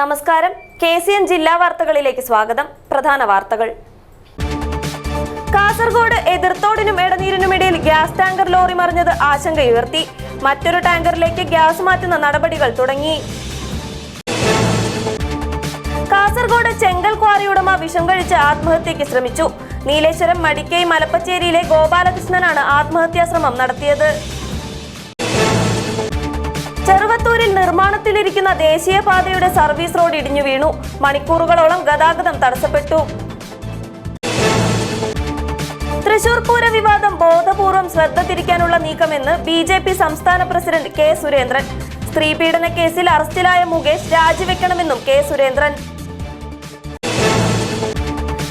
നമസ്കാരം. KCN ജില്ലാ വാർത്തകളിലേക്ക് സ്വാഗതം. പ്രധാന വാർത്തകൾ. കാസർഗോഡ് എതിർത്തോടിനും എടനീരിനുമിടയിൽ ഗ്യാസ് ടാങ്കർ ലോറി മറിഞ്ഞത് ആശങ്കയുയർത്തി. മറ്റൊരു ടാങ്കറിലേക്ക് ഗ്യാസ് മാറ്റുന്ന നടപടികൾ തുടങ്ങി. കാസർഗോഡ് ചെങ്കൽ ക്വാറി ഉടമ വിഷം കഴിച്ച് ആത്മഹത്യയ്ക്ക് ശ്രമിച്ചു. നീലേശ്വരം മടിക്കൈ മലപ്പച്ചേരിയിലെ ഗോപാലകൃഷ്ണനാണ് ആത്മഹത്യാശ്രമം നടത്തിയത്. ചെറുവത്തൂരിൽ നിർമ്മാണത്തിലിരിക്കുന്ന ദേശീയപാതയുടെ സർവീസ് റോഡ് ഇടിഞ്ഞു വീണു. മണിക്കൂറുകളോളം ഗതാഗതം തടസ്സപ്പെട്ടു. തൃശൂർ പൂര വിവാദം ബോധപൂർവം ശ്രദ്ധ തിരിക്കാനുള്ള നീക്കമെന്ന് BJP സംസ്ഥാന പ്രസിഡന്റ് K. സുരേന്ദ്രൻ. സ്ത്രീപീഡന കേസിൽ അറസ്റ്റിലായ മുകേഷ് രാജിവെക്കണമെന്നും K. സുരേന്ദ്രൻ.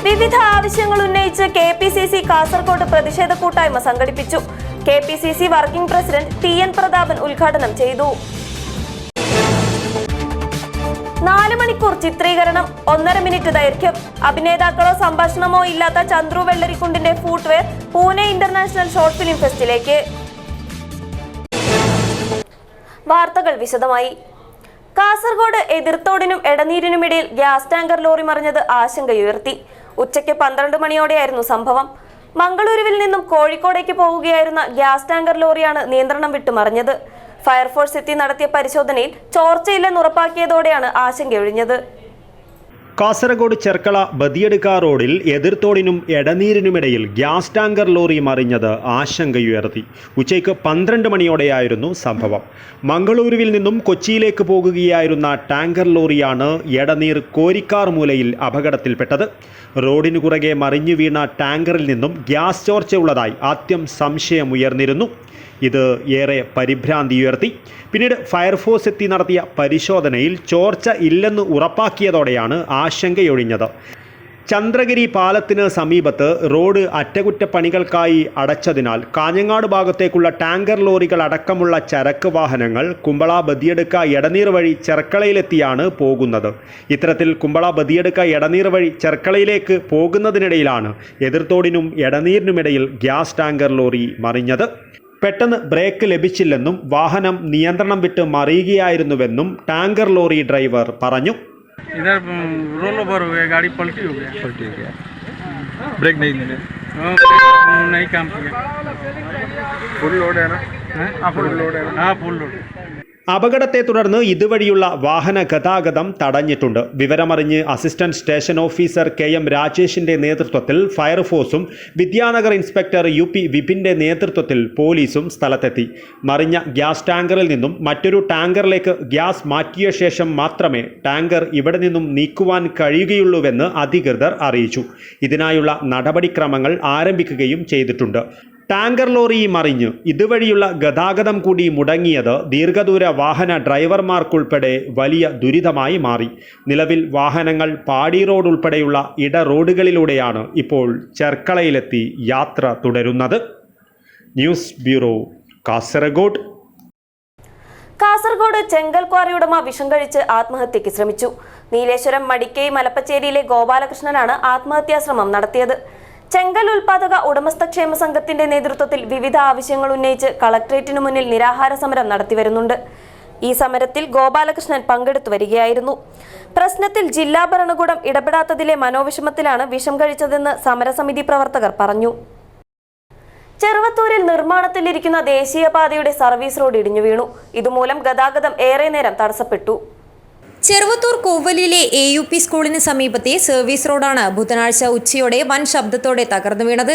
വിവിധ ആവശ്യങ്ങൾ ഉന്നയിച്ച് KPCC കാസർകോട് പ്രതിഷേധ കൂട്ടായ്മ സംഘടിപ്പിച്ചു. KPCC working president TN Prathapan ഉദ്ഘാടനം ചെയ്തു. 4 മണിക്കൂർ ചിത്രീകരണം, 1.5 മിനിറ്റ് ദൈർഘ്യം. അഭിനേതാക്കളോ സംഭാഷണമോ ഇല്ലാത്ത ചന്ദ്രു വെള്ളരിക്കുണ്ടിന്റെ footwear Pune international short film ഫെസ്റ്റിലേക്ക്. വാർത്തകൾ വിശദമായി. കാസർഗോഡ് എതിർത്തോടിനും എടനീരിനുമിടയിൽ ഗ്യാസ് ടാങ്കർ ലോറി മറിഞ്ഞത് ആശങ്കയുയർത്തി. ഉച്ചയ്ക്ക് 12 മണിയോടെയായിരുന്നു സംഭവം. മംഗളൂരുവിൽ നിന്നും കോഴിക്കോടേക്ക് പോവുകയായിരുന്ന ഗ്യാസ് ടാങ്കർ ലോറിയാണ് നിയന്ത്രണം വിട്ടു മറിഞ്ഞത്. ഫയർഫോഴ്സ് എത്തി നടത്തിയ പരിശോധനയിൽ ചോർച്ചയില്ലെന്ന് ഉറപ്പാക്കിയതോടെയാണ് ആശങ്കയൊഴിഞ്ഞത്. കാസർഗോഡ് ചെർക്കള ബദിയടുക്ക റോഡിൽ എതിർത്തോടിനും എടനീരിനുമിടയിൽ ഗ്യാസ് ടാങ്കർ ലോറി മറിഞ്ഞത് ആശങ്കയുയർത്തി. ഉച്ചയ്ക്ക് 12 മണിയോടെയായിരുന്നു സംഭവം. മംഗളൂരുവിൽ നിന്നും കൊച്ചിയിലേക്ക് പോകുകയായിരുന്ന ടാങ്കർ ലോറിയാണ് എടനീർ കോരിക്കാർ മൂലയിൽ അപകടത്തിൽപ്പെട്ടത്. റോഡിനു കുറുകെ മറിഞ്ഞു വീണ ടാങ്കറിൽ നിന്നും ഗ്യാസ് ചോർച്ചയുള്ളതായി ആദ്യം സംശയമുയർന്നിരുന്നു. ഇത് ഏറെ പരിഭ്രാന്തിയുയർത്തി. പിന്നീട് ഫയർഫോഴ്സ് എത്തി നടത്തിയ പരിശോധനയിൽ ചോർച്ച ഇല്ലെന്ന് ഉറപ്പാക്കിയതോടെയാണ് ആശങ്കയൊഴിഞ്ഞത്. ചന്ദ്രഗിരി പാലത്തിന് സമീപത്ത് റോഡ് അറ്റകുറ്റപ്പണികൾക്കായി അടച്ചതിനാൽ കാഞ്ഞങ്ങാട് ഭാഗത്തേക്കുള്ള ടാങ്കർ ലോറികൾ അടക്കമുള്ള ചരക്ക് വാഹനങ്ങൾ കുമ്പള ബദിയടുക്ക എടനീർ വഴി ചെർക്കളയിലെത്തിയാണ് പോകുന്നത്. ഇത്തരത്തിൽ കുമ്പള ബദിയടുക്ക എടനീർ വഴി ചെർക്കളയിലേക്ക് പോകുന്നതിനിടയിലാണ് എതിർത്തോടിനും എടനീരിനുമിടയിൽ ഗ്യാസ് ടാങ്കർ ലോറി മറിഞ്ഞത്. പെട്ടെന്ന് ബ്രേക്ക് ലഭിച്ചില്ലെന്നും വാഹനം നിയന്ത്രണം വിട്ട് മറിയുകയായിരുന്നുവെന്നും ടാങ്കർ ലോറി ഡ്രൈവർ പറഞ്ഞു. इधर रोल ओवर हो गया, गाड़ी पलटी हो गया। ब्रेक नहीं मिले, नहीं काम किया। फुल लोड है ना? फुल लोड है। हाँ फुल लोड। അപകടത്തെ തുടർന്ന് ഇതുവഴിയുള്ള വാഹന ഗതാഗതം തടഞ്ഞിട്ടുണ്ട്. വിവരമറിഞ്ഞ് അസിസ്റ്റന്റ് സ്റ്റേഷൻ ഓഫീസർ KM രാജേഷിന്റെ നേതൃത്വത്തിൽ ഫയർഫോഴ്സും വിദ്യാനഗർ ഇൻസ്പെക്ടർ UP വിപിന്റെ നേതൃത്വത്തിൽ പോലീസും സ്ഥലത്തെത്തി. മറിഞ്ഞ ഗ്യാസ് ടാങ്കറിൽ നിന്നും മറ്റൊരു ടാങ്കറിലേക്ക് ഗ്യാസ് മാറ്റിയ ശേഷം മാത്രമേ ടാങ്കർ ഇവിടെ നിന്നും നീക്കുവാൻ കഴിയുകയുള്ളൂവെന്ന് അധികൃതർ അറിയിച്ചു. ഇതിനായുള്ള നടപടിക്രമങ്ങൾ ആരംഭിക്കുകയും ചെയ്തിട്ടുണ്ട്. ടാങ്കർ ലോറി മറിഞ്ഞ് ഇതുവഴിയുള്ള ഗതാഗതം കൂടി മുടങ്ങിയത് ദീർഘദൂര വാഹന ഡ്രൈവർമാർക്കുൾപ്പെടെ വലിയ ദുരിതമായി മാറി. നിലവിൽ വാഹനങ്ങൾ പാടി റോഡ് ഉൾപ്പെടെയുള്ള ഇട റോഡുകളിലൂടെയാണ് ഇപ്പോൾ ചെർക്കളയിലെത്തി യാത്ര തുടരുന്നത്. News bureau, Kasaragod. കാസർഗോഡ് ചെങ്കൽ ക്വാറി ഉടമ വിഷം കഴിച്ച് ആത്മഹത്യയ്ക്ക് ശ്രമിച്ചു. നീലേശ്വരം മടിക്കൈ മലപ്പച്ചേരിയിലെ ഗോപാലകൃഷ്ണനാണ് ആത്മഹത്യാശ്രമം നടത്തിയത്. ചെങ്കൽ ഉൽപാദക ഉടമസ്ഥക്ഷേമ സംഘത്തിന്റെ നേതൃത്വത്തിൽ വിവിധ ആവശ്യങ്ങൾ ഉന്നയിച്ച് കളക്ട്രേറ്റിനു മുന്നിൽ നിരാഹാര സമരം നടത്തിവരുന്നുണ്ട്. ഈ സമരത്തിൽ ഗോപാലകൃഷ്ണൻ പങ്കെടുത്തു വരികയായിരുന്നു. പ്രശ്നത്തിൽ ജില്ലാ ഭരണകൂടം ഇടപെടാത്തതിലെ മനോവിഷമത്തിലാണ് വിഷം കഴിച്ചതെന്ന് സമരസമിതി പ്രവർത്തകർ പറഞ്ഞു. ചെറുവത്തൂരിൽ നിർമ്മാണത്തിലിരിക്കുന്ന ദേശീയപാതയുടെ സർവീസ് റോഡ് ഇടിഞ്ഞു വീണു. ഇതുമൂലം ഗതാഗതം ഏറെ നേരം തടസ്സപ്പെട്ടു. ചെറുവത്തൂർ കൂവലിയിലെ AUP സ്കൂളിന് സമീപത്തെ സർവീസ് റോഡാണ് ബുധനാഴ്ച ഉച്ചയോടെ വൻ ശബ്ദത്തോടെ തകർന്നു വീണത്.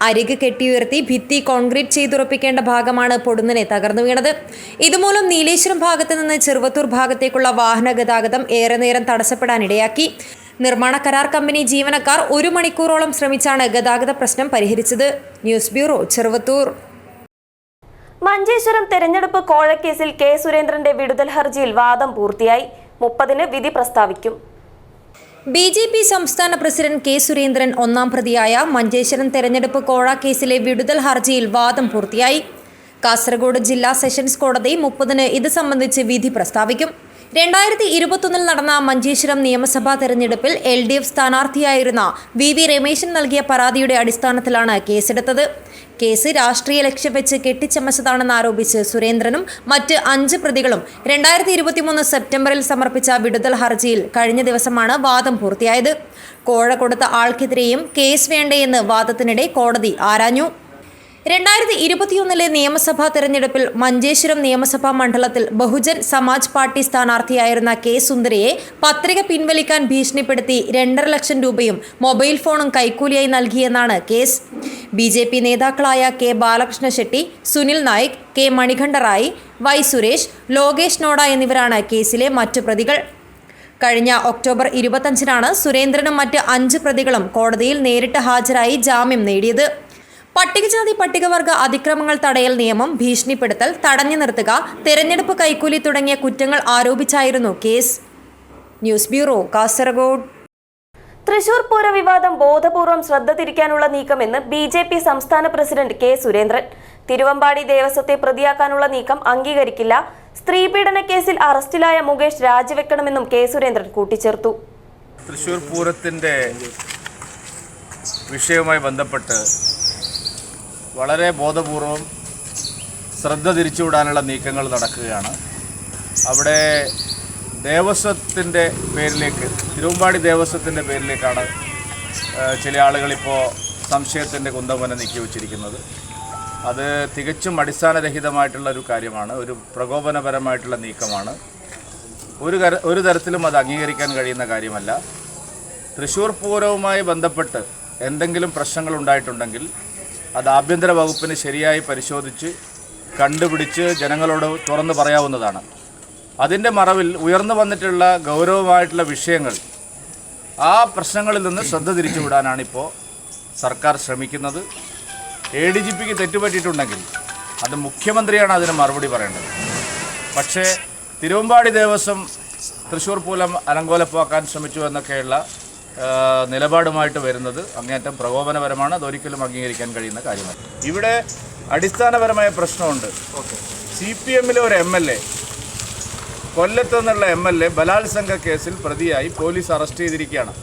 അരിക് കെട്ടിയുയർത്തി ഭിത്തി കോൺക്രീറ്റ് ചെയ്തുറപ്പിക്കേണ്ട ഭാഗമാണ് പൊടുന്നനെ തകർന്നു വീണത്. ഇതുമൂലം നീലേശ്വരം ഭാഗത്ത് നിന്ന് ചെറുവത്തൂർ ഭാഗത്തേക്കുള്ള വാഹന ഗതാഗതം ഏറെ നേരം തടസ്സപ്പെടാനിടയാക്കി. നിർമ്മാണ കരാർ കമ്പനി ജീവനക്കാർ 1 മണിക്കൂറോളം ശ്രമിച്ചാണ് ഗതാഗത പ്രശ്നം പരിഹരിച്ചത്. News bureau, Cheruvathur. മഞ്ചേശ്വരം തെരഞ്ഞെടുപ്പ് കോഴക്കേസിൽ K. സുരേന്ദ്രന്റെ വിടുതൽ ഹർജിയിൽ വാദം പൂർത്തിയായി. 30-ന് വിധി പ്രസ്താവിക്കും. BJP സംസ്ഥാന പ്രസിഡന്റ് K. സുരേന്ദ്രൻ ഒന്നാം പ്രതിയായ മഞ്ചേശ്വരം തെരഞ്ഞെടുപ്പ് കോഴ കേസിലെ വിടുതൽ ഹർജിയിൽ വാദം പൂർത്തിയായി. കാസർഗോഡ് ജില്ലാ സെഷൻസ് കോടതി 30-ന് ഇത് സംബന്ധിച്ച് വിധി പ്രസ്താവിക്കും. 2021 നടന്ന മഞ്ചേശ്വരം നിയമസഭാ തെരഞ്ഞെടുപ്പിൽ LDF സ്ഥാനാർത്ഥിയായിരുന്ന VV രമേശൻ നൽകിയ പരാതിയുടെ അടിസ്ഥാനത്തിലാണ് കേസെടുത്തത്. കേസ് രാഷ്ട്രീയ ലക്ഷ്യം വെച്ച് കെട്ടിച്ചമച്ചതാണെന്ന് ആരോപിച്ച് സുരേന്ദ്രനും മറ്റ് 5 പ്രതികളും 2023 സെപ്റ്റംബറിൽ സമർപ്പിച്ച വിടുതൽ ഹർജിയിൽ കഴിഞ്ഞ ദിവസമാണ് വാദം പൂർത്തിയായത്. കോഴ കൊടുത്ത ആൾക്കെതിരെയും കേസ് വേണ്ടയെന്ന് വാദത്തിനിടെ കോടതി ആരാഞ്ഞു. 2021 നിയമസഭാ തെരഞ്ഞെടുപ്പിൽ മഞ്ചേശ്വരം നിയമസഭാ മണ്ഡലത്തിൽ ബഹുജൻ സമാജ് പാർട്ടി സ്ഥാനാർത്ഥിയായിരുന്ന കെ സുന്ദരയെ പത്രിക പിൻവലിക്കാൻ ഭീഷണിപ്പെടുത്തി 2.5 ലക്ഷം രൂപയും മൊബൈൽ ഫോണും കൈക്കൂലിയായി നൽകിയെന്നാണ് കേസ്. BJP നേതാക്കളായ K Balakrishna Shetty, Sunil Naik, K Manikanta Rai, Y Suresh, Lokesh Noda എന്നിവരാണ് കേസിലെ മറ്റു പ്രതികൾ. കഴിഞ്ഞ ഒക്ടോബർ 25-നാണ് സുരേന്ദ്രനും മറ്റ് 5 പ്രതികളും കോടതിയിൽ നേരിട്ട് ഹാജരായി ജാമ്യം നേടിയത്. പട്ടികജാതി പട്ടികവർഗ അതിക്രമങ്ങൾ തടയൽ നിയമം, ഭീഷണിപ്പെടുത്തൽ, തടഞ്ഞു നിർത്തുക, തെരഞ്ഞെടുപ്പ് കൈക്കൂലി തുടങ്ങിയ കുറ്റങ്ങൾ ആരോപിച്ചായിരുന്നു case. News bureau, Kasaragod. Thrissur പൂര വിവാദം ബോധപൂർവം ശ്രദ്ധ തിരിക്കാനുള്ള നീക്കമെന്ന് BJP സംസ്ഥാന പ്രസിഡന്റ് കെ സുരേന്ദ്രൻ. തിരുവമ്പാടി ദേവസ്വത്തെ പ്രതിയാക്കാനുള്ള നീക്കം അംഗീകരിക്കില്ല. സ്ത്രീപീഡന കേസിൽ അറസ്റ്റിലായ മുകേഷ് രാജിവെക്കണമെന്നും കെ സുരേന്ദ്രൻ കൂട്ടിച്ചേർത്തു. തൃശൂർ പൂരത്തിൻ്റെ വിഷയവുമായി ബന്ധപ്പെട്ട് വളരെ ബോധപൂർവം ശ്രദ്ധ തിരിച്ചുവിടാനുള്ള നീക്കങ്ങൾ നടക്കുകയാണ്. അവിടെ ദേവസ്വത്തിൻ്റെ പേരിലേക്ക്, തിരുവമ്പാടി ദേവസ്വത്തിൻ്റെ പേരിലേക്കാണ് ചില ആളുകളിപ്പോൾ സംശയത്തിൻ്റെ കുന്തമന നീക്കി വച്ചിരിക്കുന്നത്. അത് തികച്ചും അടിസ്ഥാനരഹിതമായിട്ടുള്ള ഒരു കാര്യമാണ്, ഒരു പ്രകോപനപരമായിട്ടുള്ള നീക്കമാണ്. ഒരു തരത്തിലും അത് അംഗീകരിക്കാൻ കഴിയുന്ന കാര്യമല്ല. തൃശ്ശൂർ പൂരവുമായി ബന്ധപ്പെട്ട് എന്തെങ്കിലും പ്രശ്നങ്ങൾ ഉണ്ടായിട്ടുണ്ടെങ്കിൽ അത് ആഭ്യന്തര വകുപ്പിന് ശരിയായി പരിശോധിച്ച് കണ്ടുപിടിച്ച് ജനങ്ങളോട് തുറന്നു പറയാവുന്നതാണ്. അതിൻ്റെ മറവിൽ ഉയർന്നു വന്നിട്ടുള്ള ഗൗരവമായിട്ടുള്ള വിഷയങ്ങൾ, ആ പ്രശ്നങ്ങളിൽ നിന്ന് ശ്രദ്ധ തിരിച്ചുവിടാനാണിപ്പോൾ സർക്കാർ ശ്രമിക്കുന്നത്. ADGPക്ക് തെറ്റുപറ്റിയിട്ടുണ്ടെങ്കിൽ അത് മുഖ്യമന്ത്രിയാണ് അതിന് മറുപടി പറയേണ്ടത്. പക്ഷേ തിരുവമ്പാടി ദേവസ്വം തൃശ്ശൂർ പൂരം അലങ്കോലപ്പാക്കാൻ ശ്രമിച്ചു എന്നൊക്കെയുള്ള നിലപാടുമായിട്ട് വരുന്നത് അങ്ങേയറ്റം പ്രകോപനപരമാണ്. അതൊരിക്കലും അംഗീകരിക്കാൻ കഴിയുന്ന കാര്യമല്ല. ഇവിടെ അടിസ്ഥാനപരമായ പ്രശ്നമുണ്ട്. CPMലെ ഒരു MLA, കൊല്ലത്ത് നിന്നുള്ള MLA ബലാത്സംഗ കേസിൽ പ്രതിയായി പോലീസ് അറസ്റ്റ് ചെയ്തിരിക്കുകയാണ്.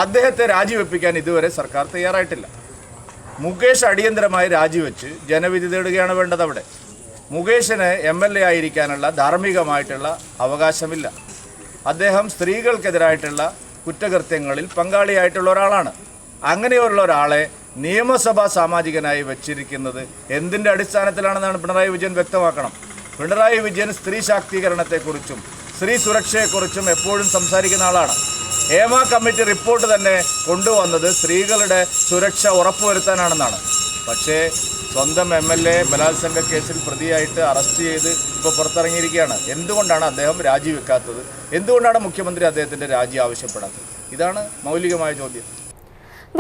അദ്ദേഹത്തെ രാജിവെപ്പിക്കാൻ ഇതുവരെ സർക്കാർ തയ്യാറായിട്ടില്ല. മുകേഷ് അടിയന്തരമായി രാജിവെച്ച് ജനവിധി തേടുകയാണ് വേണ്ടത്. അവിടെ മുകേഷിന് MLA ആയിരിക്കാനുള്ള ധാർമ്മികമായിട്ടുള്ള അവകാശമില്ല. അദ്ദേഹം സ്ത്രീകൾക്കെതിരായിട്ടുള്ള കുറ്റകൃത്യങ്ങളിൽ പങ്കാളിയായിട്ടുള്ള ഒരാളാണ്. അങ്ങനെയുള്ള ഒരാളെ നിയമസഭാ സാമാജികനായി വെച്ചിരിക്കുന്നത് എന്തിൻ്റെ അടിസ്ഥാനത്തിലാണെന്നാണ് പിണറായി വിജയൻ വ്യക്തമാക്കണം. പിണറായി വിജയൻ സ്ത്രീ ശാക്തീകരണത്തെക്കുറിച്ചും സ്ത്രീ സുരക്ഷയെക്കുറിച്ചും എപ്പോഴും സംസാരിക്കുന്ന ആളാണ്. ഹേമ കമ്മിറ്റി റിപ്പോർട്ട് തന്നെ കൊണ്ടുവന്നത് സ്ത്രീകളുടെ സുരക്ഷ ഉറപ്പുവരുത്താനാണെന്നാണ്. പക്ഷേ സ്വന്തം MLA ബലാത്സംഗ കേസിൽ പ്രതിയായിട്ട് അറസ്റ്റ് ചെയ്ത് ഇപ്പോൾ പുറത്തിറങ്ങിയിരിക്കുകയാണ്. എന്തുകൊണ്ടാണ് അദ്ദേഹം രാജിവെക്കാത്തത്? എന്തുകൊണ്ടാണ് മുഖ്യമന്ത്രി അദ്ദേഹത്തിൻ്റെ രാജി ആവശ്യപ്പെടാത്തത്? ഇതാണ് മൗലികമായ ചോദ്യം.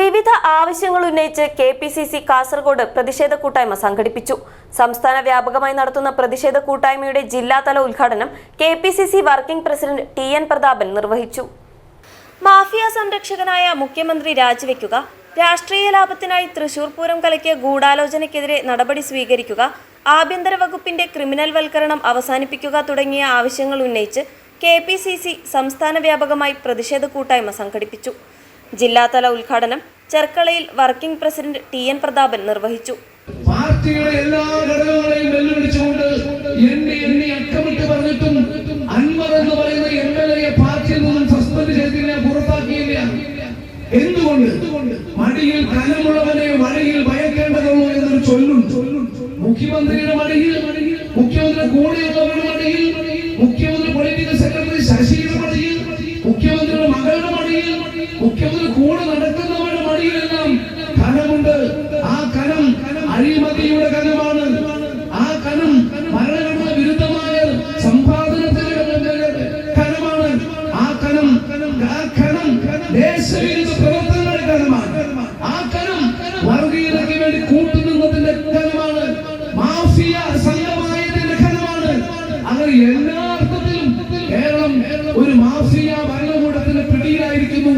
വിവിധ ആവശ്യങ്ങൾ ഉന്നയിച്ച് KPCC കാസർഗോഡ് പ്രതിഷേധ കൂട്ടായ്മ സംഘടിപ്പിച്ചു. സംസ്ഥാന വ്യാപകമായി നടത്തുന്ന പ്രതിഷേധ കൂട്ടായ്മയുടെ ജില്ലാതല ഉദ്ഘാടനം KPCC working president TN Prathapan നിർവഹിച്ചു. മാഫിയ സംരക്ഷകനായ മുഖ്യമന്ത്രി രാജിവെക്കുക, രാഷ്ട്രീയ ലാഭത്തിനായി തൃശൂർ പൂരം കലക്കിയ ഗൂഢാലോചനയ്ക്കെതിരെ നടപടി സ്വീകരിക്കുക, ആഭ്യന്തര വകുപ്പിന്റെ ക്രിമിനൽ വൽക്കരണം അവസാനിപ്പിക്കുക തുടങ്ങിയ ആവശ്യങ്ങൾ ഉന്നയിച്ച് KPCC സംസ്ഥാന വ്യാപകമായി പ്രതിഷേധ കൂട്ടായ്മ സംഘടിപ്പിച്ചു. ജില്ലാതല ഉദ്ഘാടനം ചെർക്കളയിൽ വർക്കിംഗ് പ്രസിഡന്റ് TN പ്രതാപൻ നിർവഹിച്ചു. പാർട്ടിയുടെ എല്ലാ ഘടകങ്ങളെയും വെല്ലുവിളിച്ചുകൊണ്ട് എണ്ണി അക്കമിട്ട് പറഞ്ഞിട്ടും അൻവർ എന്ന് പറയുന്ന MLA പാർട്ടിയിൽ നിന്നും സസ്പെൻഡ് ചെയ്തില്ല, പുറത്താക്കിയില്ല. എന്തുകൊണ്ട്? മടിയിൽ കനമുള്ളവനെ മടിയിൽ ഭയക്കേണ്ടതുള്ളൂ എന്നൊരു ചൊല്ലുണ്ട്. മുഖ്യമന്ത്രിയുടെ മടിയിൽ, മുഖ്യമന്ത്രി കൂടെയുള്ളവരുടെ മടിയിൽ, മുഖ്യമന്ത്രി പൊളിറ്റിക്കൽ സെക്രട്ടറി ശശിയുടെ മടിയിൽ, മുഖ്യമന്ത്രിയുടെ മകളുടെ മടിയിൽ, മുഖ്യമന്ത്രി കൂടെ നടക്കുന്നവരുടെ മടിയിലെല്ലാം കനമുണ്ട്. ആ കനം അഴിമതിയുടെ കനമാണ്. ആ കനം ഭരണഘടന വിരുദ്ധമായ സമ്പാദനത്തിന്റെ കനമാണ്. ആ കനം ദേശവിരുദ്ധ പ്രവർത്തനങ്ങളുടെ കനമാണ്. ആ കനം വർഗീയതയ്ക്ക് വേണ്ടി കൂട്ടുനിന്നതിന്റെ കനമാണ്. മാഫിയ സംഘമായതിന്റെ കനമാണ്. അങ്ങനെ എല്ലാ അർത്ഥത്തിലും കേരളം ഒരു മാഫിയ ഭരണകൂടത്തിന്റെ പിടിയിലായിരിക്കുന്നു.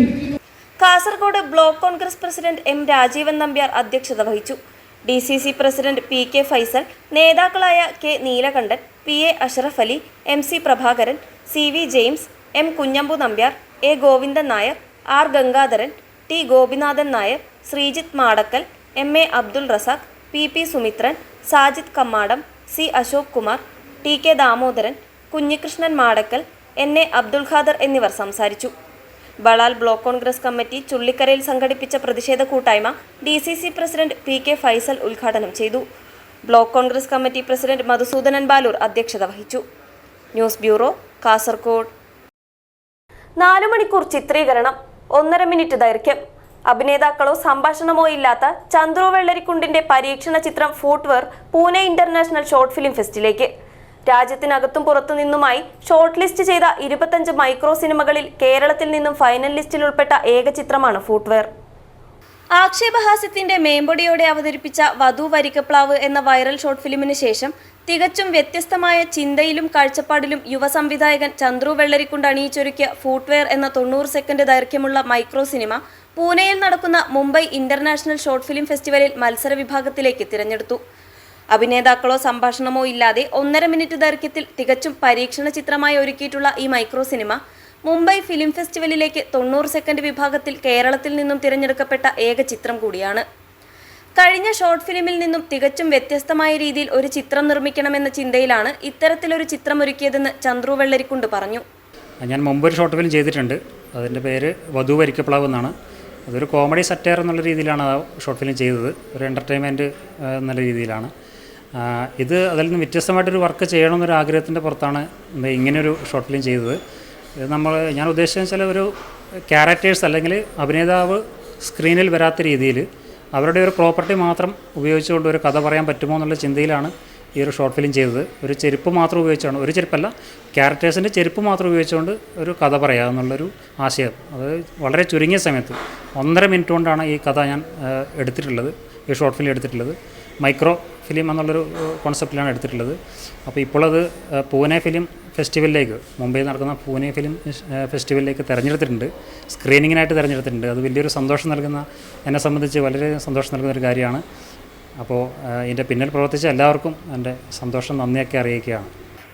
Kasaragod block Congress president M Rajeevan Nambiar അധ്യക്ഷത വഹിച്ചു. DCC പ്രസിഡന്റ് PK ഫൈസൽ, നേതാക്കളായ K Neelakandan, PA Ashraf Ali, MC Prabhakaran, CV James, M Kunhambu Nambiar, A Govindan Nair, R Gangadharan, T Gopinathan Nair, Sreejith Madakkal, MA Abdul Razak, PP Sumithran, Sajid Kammadam, C Ashok Kumar, TK Damodaran, Kunhikrishnan Madakkal, NA Abdul Khader എന്നിവർ സംസാരിച്ചു. ബളാൽ ബ്ലോക്ക് കോൺഗ്രസ് കമ്മിറ്റി ചുള്ളിക്കരയിൽ സംഘടിപ്പിച്ച പ്രതിഷേധ കൂട്ടായ്മ DCC പ്രസിഡന്റ് PK ഫൈസൽ ഉദ്ഘാടനം ചെയ്തു. Block Congress committee president Madhusudanan Balur അധ്യക്ഷത വഹിച്ചു. News bureau, Kasaragod. 4 മണിക്കൂർ ചിത്രീകരണം, 1.5 മിനിറ്റ് ദൈർഘ്യം. അഭിനേതാക്കളോ സംഭാഷണമോ ഇല്ലാത്ത ചന്ദ്രു വെള്ളരിക്കുണ്ടിന്റെ പരീക്ഷണ ചിത്രം footwear Pune international short film ഫെസ്റ്റിലേക്ക്. രാജ്യത്തിനകത്തും പുറത്തുനിന്നുമായി ഷോർട്ട് ലിസ്റ്റ് ചെയ്ത 25 മൈക്രോ സിനിമകളിൽ കേരളത്തിൽ നിന്നും ഫൈനൽ ലിസ്റ്റിൽ ഉൾപ്പെട്ട ഏക ചിത്രമാണ് ഫുട്‌വെയർ. ആക്ഷേപഹാസ്യത്തിന്റെ മേമ്പൊടിയോടെ അവതരിപ്പിച്ച വധു വരിക്കപ്ലാവ് എന്ന വൈറൽ ഷോർട്ട് ഫിലിമിന് ശേഷം തികച്ചും വ്യത്യസ്തമായ ചിന്തയിലും കാഴ്ചപ്പാടിലും യുവ സംവിധായകൻ ചന്ദ്രു വെള്ളരിക്കുണ്ട് അണിയിച്ചൊരുക്കിയ ഫുട്‌വെയർ എന്ന 90 സെക്കൻഡ് ദൈർഘ്യമുള്ള മൈക്രോ സിനിമ പൂനെയിൽ നടക്കുന്ന മുംബൈ ഇന്റർനാഷണൽ ഷോർട്ട് ഫിലിം ഫെസ്റ്റിവലിൽ മത്സര വിഭാഗത്തിലേക്ക് തിരഞ്ഞെടുത്തു. അഭിനേതാക്കളോ സംഭാഷണമോ ഇല്ലാതെ 1.5 മിനിറ്റ് ദൈർഘ്യത്തിൽ തികച്ചും പരീക്ഷണ ചിത്രമായി ഒരുക്കിയിട്ടുള്ള ഈ മൈക്രോ സിനിമ മുംബൈ ഫിലിം ഫെസ്റ്റിവലിലേക്ക് 90 സെക്കൻഡ് വിഭാഗത്തിൽ കേരളത്തിൽ നിന്നും തിരഞ്ഞെടുക്കപ്പെട്ട ഏക ചിത്രം കൂടിയാണ്. കഴിഞ്ഞ ഷോർട്ട് ഫിലിമിൽ നിന്നും തികച്ചും വ്യത്യസ്തമായ രീതിയിൽ ഒരു ചിത്രം നിർമ്മിക്കണമെന്ന ചിന്തയിലാണ് ഇത്തരത്തിലൊരു ചിത്രം ഒരുക്കിയതെന്ന് ചന്ദ്രു വെള്ളരിക്കുണ്ട് പറഞ്ഞു. ഞാൻ മുമ്പ് ഒരു ഷോർട്ട് ഫിലിം ചെയ്തിട്ടുണ്ട്. അതിൻ്റെ പേര് വധു വരിക്കപ്ലാവ് എന്നാണ്. അതൊരു കോമഡി സറ്റയർ എന്നുള്ള രീതിയിലാണ് ആ ഷോർട്ട് ഫിലിം ചെയ്തത്. ഒരു എൻ്റർടൈൻമെൻറ്റ് എന്നുള്ള രീതിയിലാണ്. ഇത് അതിൽ നിന്ന് വ്യത്യസ്തമായിട്ടൊരു വർക്ക് ചെയ്യണമെന്നൊരു ആഗ്രഹത്തിൻ്റെ പുറത്താണ് ഇങ്ങനെയൊരു ഷോർട്ട് ഫിലിം ചെയ്തത്. ഇത് ഞാൻ ഉദ്ദേശിച്ചതെന്ന് വെച്ചാൽ ഒരു ക്യാരക്ടേഴ്സ് അല്ലെങ്കിൽ അഭിനേതാവ് സ്ക്രീനിൽ വരാത്ത രീതിയിൽ അവരുടെ ഒരു പ്രോപ്പർട്ടി മാത്രം ഉപയോഗിച്ചുകൊണ്ട് ഒരു കഥ പറയാൻ പറ്റുമോ എന്നുള്ള ചിന്തയിലാണ് ഈ ഒരു ഷോർട്ട് ഫിലിം ചെയ്തത്. ഒരു ചെരുപ്പ് മാത്രം ഉപയോഗിച്ചാണ്, ഒരു ചെരുപ്പല്ല, ക്യാരക്ടേഴ്സിൻ്റെ ചെരുപ്പ് മാത്രം ഉപയോഗിച്ചുകൊണ്ട് ഒരു കഥ പറയുക എന്നുള്ളൊരു ആശയം. അത് വളരെ ചുരുങ്ങിയ സമയത്ത് 1.5 മിനിറ്റ് കൊണ്ടാണ് ഈ കഥ ഞാൻ എടുത്തിട്ടുള്ളത്, ഈ ഷോർട്ട് ഫിലിം എടുത്തിട്ടുള്ളത്. മൈക്രോ ഫിലിം എന്നുള്ളൊരു കോൺസെപ്റ്റിലാണ് എടുത്തിട്ടുള്ളത്. അപ്പോൾ ഇപ്പോൾ അത് പൂനെ ഫിലിം ഫെസ്റ്റിവലിലേക്ക്, മുംബൈയിൽ നടക്കുന്ന പൂനെ ഫിലിം ഫെസ്റ്റിവലിലേക്ക് തിരഞ്ഞെടുത്തിട്ടുണ്ട്, സ്ക്രീനിങ്ങിനായിട്ട് തിരഞ്ഞെടുത്തിട്ടുണ്ട്. അത് വലിയൊരു സന്തോഷം നൽകുന്ന, എന്നെ സംബന്ധിച്ച് വളരെ സന്തോഷം നൽകുന്ന ഒരു കാര്യമാണ്. അപ്പോൾ ഇതിൻ്റെ പിന്നിൽ പ്രവർത്തിച്ച എല്ലാവർക്കും എൻ്റെ സന്തോഷം, നന്ദിയൊക്കെ അറിയിക്കുകയാണ്.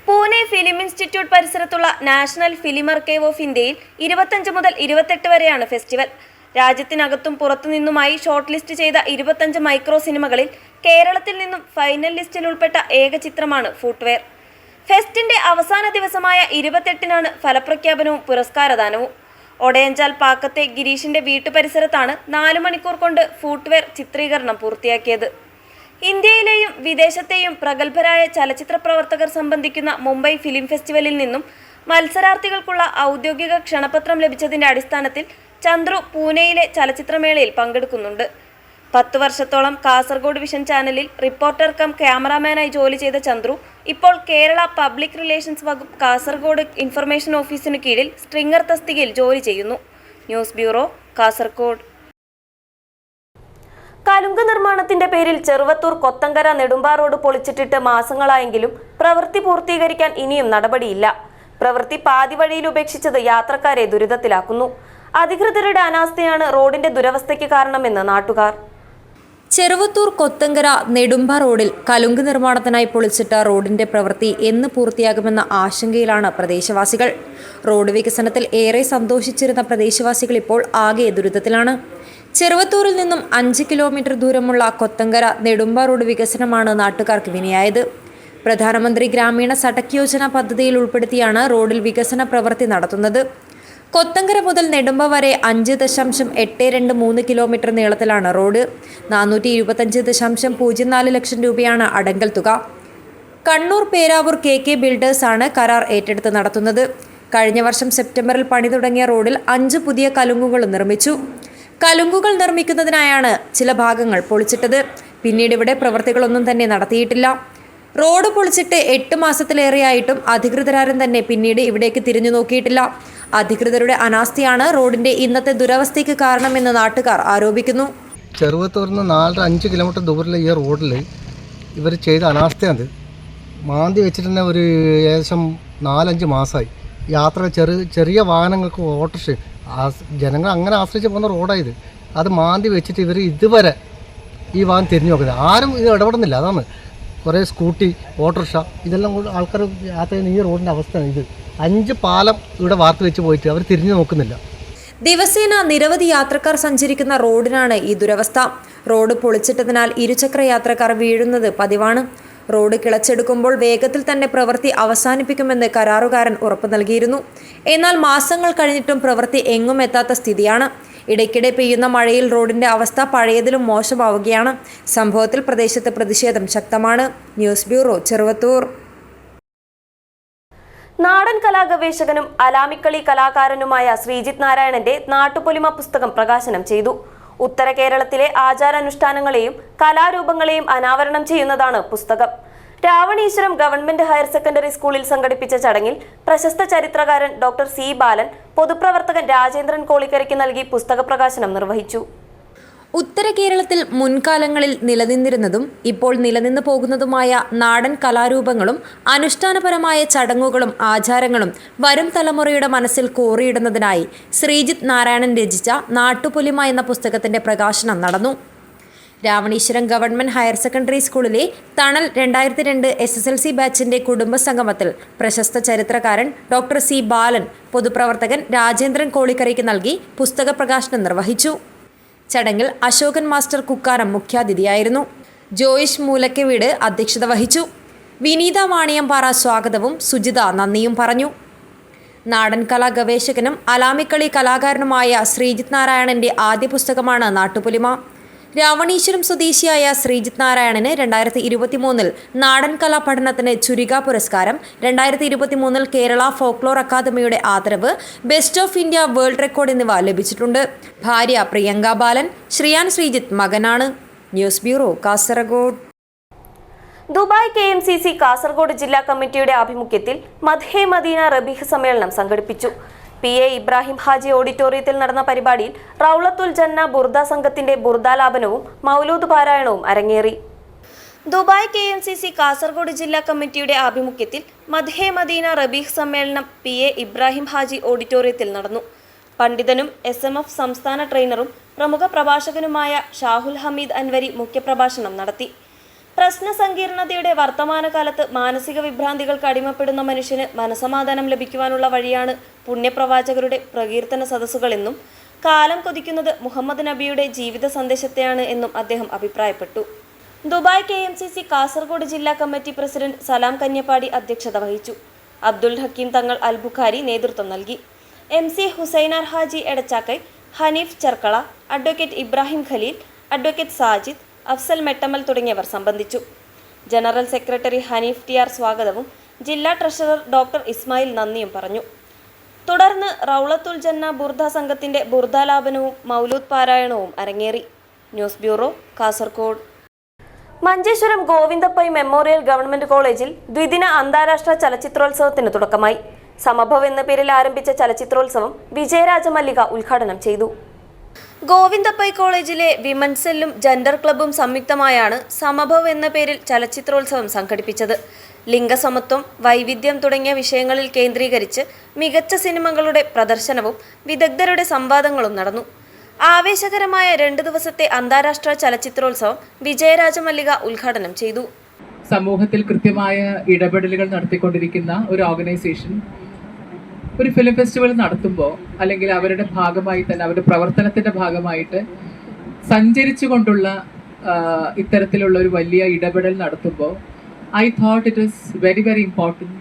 പൂനെ ഫിലിം ഇൻസ്റ്റിറ്റ്യൂട്ട് പരിസരത്തുള്ള നാഷണൽ ഫിലിം ആർക്കൈവ് ഓഫ് ഇന്ത്യയിൽ 25 മുതൽ 28 വരെയാണ് ഫെസ്റ്റിവൽ. രാജ്യത്തിനകത്തും പുറത്തുനിന്നുമായി ഷോർട്ട് ലിസ്റ്റ് ചെയ്ത 25 മൈക്രോ സിനിമകളിൽ കേരളത്തിൽ നിന്നും ഫൈനൽ ലിസ്റ്റിൽ ഉൾപ്പെട്ട ഏക ചിത്രമാണ് ഫുട്‌വെയർ. ഫെസ്റ്റിന്റെ അവസാന ദിവസമായ 28-നാണ് ഫലപ്രഖ്യാപനവും പുരസ്കാരദാനവും. ഒടയഞ്ചാൽ പാക്കത്തെ ഗിരീഷിന്റെ വീട്ടുപരിസരത്താണ് 4 മണിക്കൂർ കൊണ്ട് ഫുട്‌വെയർ ചിത്രീകരണം പൂർത്തിയാക്കിയത്. ഇന്ത്യയിലെയും വിദേശത്തെയും പ്രഗത്ഭരായ ചലച്ചിത്ര പ്രവർത്തകർ സംബന്ധിക്കുന്ന മുംബൈ ഫിലിം ഫെസ്റ്റിവലിൽ നിന്നും മത്സരാർത്ഥികൾക്കുള്ള ഔദ്യോഗിക ക്ഷണപത്രം ലഭിച്ചതിന്റെ അടിസ്ഥാനത്തിൽ ചന്ദ്രു പൂനെയിലെ ചലച്ചിത്രമേളയിൽ പങ്കെടുക്കുന്നുണ്ട്. 10 വർഷത്തോളം കാസർഗോഡ് വിഷൻ ചാനലിൽ റിപ്പോർട്ടർ കം ക്യാമറാമാനായി ജോലി ചെയ്ത ചന്ദ്രു ഇപ്പോൾ കേരള പബ്ലിക് റിലേഷൻസ് വകുപ്പ് കാസർഗോഡ് ഇൻഫർമേഷൻ ഓഫീസിനു കീഴിൽ സ്ട്രിംഗർ തസ്തികയിൽ ജോലി ചെയ്യുന്നു. News bureau, Kasaragod. കലുങ്ക് നിർമ്മാണത്തിന്റെ പേരിൽ ചെറുവത്തൂർ കൊത്തങ്കര നെടുമ്പാ റോഡ് പൊളിച്ചിട്ടിട്ട് മാസങ്ങളായെങ്കിലും പ്രവൃത്തി പൂർത്തീകരിക്കാൻ ഇനിയും നടപടിയില്ല. പ്രവൃത്തി പാതി വഴിയിൽ ഉപേക്ഷിച്ചത് യാത്രക്കാരെ ദുരിതത്തിലാക്കുന്നു. അധികൃതരുടെ അനാസ്ഥയാണ് റോഡിന്റെ ദുരവസ്ഥയ്ക്ക് കാരണമെന്ന് നാട്ടുകാർ. ചെറുവത്തൂർ കൊത്തങ്കര നെടുമ്പ റോഡിൽ കലുങ്ക് നിർമ്മാണത്തിനായി പൊളിച്ചിട്ട റോഡിന്റെ പ്രവൃത്തി എന്ന് പൂർത്തിയാകുമെന്ന ആശങ്കയിലാണ് പ്രദേശവാസികൾ. റോഡ് വികസനത്തിൽ ഏറെ സന്തോഷിച്ചിരുന്ന പ്രദേശവാസികൾ ഇപ്പോൾ ആകെ ദുരിതത്തിലാണ്. ചെറുവത്തൂരിൽ നിന്നും 5 കിലോമീറ്റർ ദൂരമുള്ള കൊത്തങ്കര നെടുമ്പ റോഡ് വികസനമാണ് നാട്ടുകാർക്ക് വിനയായത്. പ്രധാനമന്ത്രി ഗ്രാമീണ സഡക് യോജന പദ്ധതിയിൽ ഉൾപ്പെടുത്തിയാണ് റോഡിൽ വികസന പ്രവൃത്തി നടത്തുന്നത്. കൊത്തങ്കര മുതൽ നെടുമ്പ വരെ 5.823 കിലോമീറ്റർ നീളത്തിലാണ് റോഡ്. 425.04 ലക്ഷം രൂപയാണ് അടങ്കൽ തുക. കണ്ണൂർ പേരാവൂർ KK ബിൽഡേഴ്സാണ് കരാർ ഏറ്റെടുത്ത് നടത്തുന്നത്. കഴിഞ്ഞ വർഷം സെപ്റ്റംബറിൽ പണി തുടങ്ങിയ റോഡിൽ 5 പുതിയ കലുങ്കുകൾ നിർമ്മിച്ചു. കലുങ്കുകൾ നിർമ്മിക്കുന്നതിനായാണ് ചില ഭാഗങ്ങൾ പൊളിച്ചിട്ടത്. പിന്നീട് ഇവിടെ പ്രവൃത്തികളൊന്നും തന്നെ നടത്തിയിട്ടില്ല. റോഡ് പൊളിച്ചിട്ട് 8 മാസത്തിലേറെയായിട്ടും അധികൃതരാരും തന്നെ പിന്നീട് ഇവിടേക്ക് തിരിഞ്ഞു നോക്കിയിട്ടില്ല. അധികൃതരുടെ അനാസ്ഥയാണ് റോഡിന്റെ ഇന്നത്തെ ദുരവസ്ഥയ്ക്ക് കാരണമെന്ന് നാട്ടുകാർ ആരോപിക്കുന്നു. ചെറുവത്തൂരിൽ നിന്ന് 4-5 കിലോമീറ്റർ ദൂരത്തിലെ ഈ റോഡിൽ ഇവർ ചെയ്ത അനാസ്ഥയാണ്. മാന്തി വെച്ചിട്ട് തന്നെ ഒരു ഏകദേശം 4-5 മാസമായി. യാത്ര ചെറിയ വാഹനങ്ങൾക്ക് ഓട്ടോറിക്ഷ ജനങ്ങൾ അങ്ങനെ ആശ്രയിച്ച് പോകുന്ന റോഡായത്. അത് മാന്തി വെച്ചിട്ട് ഇവർ ഇതുവരെ ഈ ഭാഗം തിരിഞ്ഞു നോക്കുന്നത്. ആരും ഇത് ഇടപെടുന്നില്ല. അതാണ് കുറേ സ്കൂട്ടി, ഓട്ടോറിക്ഷ ഇതെല്ലാം കൊണ്ട് ആൾക്കാർ യാത്ര ചെയ്യുന്ന ഈ റോഡിൻ്റെ അവസ്ഥയാണ് ഇത്. 5 പാലം ഇവിടെ വാർത്ത് വെച്ച് പോയിട്ട് അവർ തിരിഞ്ഞു നോക്കുന്നില്ല. ദിവസേന നിരവധി യാത്രക്കാർ സഞ്ചരിക്കുന്ന റോഡിനാണ് ഈ ദുരവസ്ഥ. റോഡ് പൊളിച്ചിട്ടതിനാൽ ഇരുചക്ര യാത്രക്കാർ വീഴുന്നത് പതിവാണ്. റോഡ് കിളച്ചെടുക്കുമ്പോൾ വേഗത്തിൽ തന്നെ പ്രവൃത്തി അവസാനിപ്പിക്കുമെന്ന് കരാറുകാരൻ ഉറപ്പു നൽകിയിരുന്നു. എന്നാൽ മാസങ്ങൾ കഴിഞ്ഞിട്ടും പ്രവൃത്തി എങ്ങും എത്താത്ത സ്ഥിതിയാണ്. ഇടയ്ക്കിടെ പെയ്യുന്ന മഴയിൽ റോഡിന്റെ അവസ്ഥ പഴയതിലും മോശമാവുകയാണ്. സംഭവത്തിൽ പ്രദേശത്ത് പ്രതിഷേധം ശക്തമാണ്. News bureau, Cheruvathur. നാടൻ കലാഗവേഷകനും അലാമിക്കളി കലാകാരനുമായ ശ്രീജിത്ത് നാരായണന്റെ നാട്ടുപൊലിമ പുസ്തകം പ്രകാശനം ചെയ്തു. ഉത്തര കേരളത്തിലെ ആചാരാനുഷ്ഠാനങ്ങളെയും കലാരൂപങ്ങളെയും അനാവരണം ചെയ്യുന്നതാണ് പുസ്തകം. രാവണീശ്വരം ഗവൺമെന്റ് ഹയർ സെക്കൻഡറി സ്കൂളിൽ സംഘടിപ്പിച്ച ചടങ്ങിൽ പ്രശസ്ത ചരിത്രകാരൻ ഡോക്ടർ സി ബാലൻ, പൊതുപ്രവർത്തകൻ രാജേന്ദ്രൻ കോളിക്കരയ്ക്ക് നൽകി പുസ്തക പ്രകാശനം നിർവഹിച്ചു. ഉത്തര കേരളത്തിൽ മുൻകാലങ്ങളിൽ നിലനിന്നിരുന്നതും ഇപ്പോൾ നിലനിന്നു പോകുന്നതുമായ നാടൻ കലാരൂപങ്ങളും അനുഷ്ഠാനപരമായ ചടങ്ങുകളും ആചാരങ്ങളും വരും തലമുറയുടെ മനസ്സിൽ കോറിയിടുന്നതിനായി ശ്രീജിത്ത് നാരായണൻ രചിച്ച നാട്ടുപൊലിമ എന്ന പുസ്തകത്തിന്റെ പ്രകാശനം നടന്നു. രാവണീശ്വരം ഗവൺമെന്റ് ഹയർ സെക്കൻഡറി സ്കൂളിലെ തണൽ 2002 SSLC ബാച്ചിന്റെ കുടുംബസംഗമത്തിൽ പ്രശസ്ത ചരിത്രകാരൻ ഡോക്ടർ സി ബാലൻ, പൊതുപ്രവർത്തകൻ രാജേന്ദ്രൻ കോളിക്കരയ്ക്ക് നൽകി പുസ്തക പ്രകാശനം നിർവഹിച്ചു. ചടങ്ങിൽ അശോകൻ മാസ്റ്റർ കുക്കാരം മുഖ്യാതിഥിയായിരുന്നു. ജോയിഷ് മൂലക്കവീട് അധ്യക്ഷത വഹിച്ചു. വിനീത വാണിയംപാറ സ്വാഗതവും സുജിത നന്ദിയും പറഞ്ഞു. നാടൻ കലാ ഗവേഷകനും അലാമിക്കളി കലാകാരനുമായ ശ്രീജിത്ത് നാരായണന്റെ ആദ്യ പുസ്തകമാണ് നാട്ടുപൊലിമ. രാവണീശ്വരം സ്വദേശിയായ ശ്രീജിത്ത് നാരായണന് 2023 നാടൻ കലാ പഠനത്തിന് ചുരിക പുരസ്കാരം, 2023 കേരള ഫോക്ലോർ അക്കാദമിയുടെ ആദരവ്, best of India world record എന്നിവ ലഭിച്ചിട്ടുണ്ട്. ഭാര്യ പ്രിയങ്ക ബാലൻ. ശ്രീയാൻ ശ്രീജിത്ത് മകനാണ്. News bureau, Kasaragod. Dubai KMCC Kasaragod ജില്ലാ കമ്മിറ്റിയുടെ ആഭിമുഖ്യത്തിൽ മദ്ഹെ മദീന റബീഹ് സമ്മേളനം സംഘടിപ്പിച്ചു. PA ഇബ്രാഹിം ഹാജി ഓഡിറ്റോറിയത്തിൽ നടന്ന പരിപാടിയിൽ റൗളത്തുൽ ജന്ന ബുർദ സംഘത്തിന്റെ ബുർദാലാപനവും മൗലൂദ് പാരായണവും അരങ്ങേറി. ദുബായ് KMCC കാസർഗോഡ് ജില്ലാ കമ്മിറ്റിയുടെ ആഭിമുഖ്യത്തിൽ മദ്ഹെ മദീന റബീഹ് സമ്മേളനം PA ഇബ്രാഹിം ഹാജി ഓഡിറ്റോറിയത്തിൽ നടന്നു. പണ്ഡിതനും SMF സംസ്ഥാന ട്രെയിനറും പ്രമുഖ പ്രഭാഷകനുമായ ഷാഹുൽ ഹമീദ് അൻവരി മുഖ്യപ്രഭാഷണം നടത്തി. പ്രശ്ന സങ്കീർണതയുടെ വർത്തമാനകാലത്ത് മാനസിക വിഭ്രാന്തികൾക്ക് അടിമപ്പെടുന്ന മനുഷ്യന് മനസമാധാനം ലഭിക്കുവാനുള്ള വഴിയാണ് പുണ്യപ്രവാചകരുടെ പ്രകീർത്തന സദസ്സുകളെന്നും കാലം കൊതിക്കുന്നത് മുഹമ്മദ് നബിയുടെ ജീവിത സന്ദേശത്തെയാണ് എന്നും അദ്ദേഹം അഭിപ്രായപ്പെട്ടു. ദുബായ് KMCC കാസർഗോഡ് ജില്ലാ കമ്മിറ്റി പ്രസിഡന്റ് സലാം കന്യപ്പാടി അധ്യക്ഷത വഹിച്ചു. അബ്ദുൽ ഹക്കീം തങ്ങൾ അൽ ബുഖാരി നേതൃത്വം നൽകി. MC Hussainar Haji Edachakkai, Haneef Cherkala, advocate Ibrahim Khaleel, advocate Sajid, Afsal Mettamal തുടങ്ങിയവർ സംബന്ധിച്ചു. ജനറൽ സെക്രട്ടറി ഹനീഫ് TR സ്വാഗതവും ജില്ലാ ട്രഷറർ ഡോക്ടർ ഇസ്മായിൽ നന്ദിയും പറഞ്ഞു. തുടർന്ന് റൗളത്തുൽ ജന്ന ബുർദ സംഘത്തിന്റെ ബുർദാലാപനവും മൗലൂദ് പാരായണവും അരങ്ങേറി. News bureau, Kasaragod. Manjeshwaram Govindapai memorial government കോളേജിൽ ദ്വിദിന അന്താരാഷ്ട്ര ചലച്ചിത്രോത്സവത്തിന് തുടക്കമായി. സമഭവ് എന്ന പേരിൽ ആരംഭിച്ച ചലച്ചിത്രോത്സവം വിജയരാജ മല്ലിക ഉദ്ഘാടനം ചെയ്തു. ഗോവിന്ദപ്പൈ കോളേജിലെ വിമൻസ് സെല്ലും ജെൻഡർ ക്ലബ്ബും സംയുക്തമായാണ് സമഭവ് എന്ന പേരിൽ ചലച്ചിത്രോത്സവം സംഘടിപ്പിച്ചത്. ലിംഗസമത്വം, വൈവിധ്യം തുടങ്ങിയ വിഷയങ്ങളിൽ കേന്ദ്രീകരിച്ച് മികച്ച സിനിമകളുടെ പ്രദർശനവും വിദഗ്ധരുടെ സംവാദങ്ങളും നടന്നു. ആവേശകരമായ 2 ദിവസത്തെ അന്താരാഷ്ട്ര ചലച്ചിത്രോത്സവം വിജയരാജ മല്ലിക ഉദ്ഘാടനം ചെയ്തു. സമൂഹത്തിൽ കൃത്യമായ ഇടപെടലുകൾ നടത്തിക്കൊണ്ടിരിക്കുന്ന ഒരു ഓർഗനൈസേഷൻ ഒരു ഫിലിം ഫെസ്റ്റിവൽ നടത്തുമ്പോൾ, അല്ലെങ്കിൽ അവരുടെ ഭാഗമായി തന്നെ അവരുടെ പ്രവർത്തനത്തിൻ്റെ ഭാഗമായിട്ട് സഞ്ചരിച്ചു കൊണ്ടുള്ള ഇത്തരത്തിലുള്ള ഒരു വലിയ ഇടപെടൽ നടത്തുമ്പോൾ, I thought it is very, very important,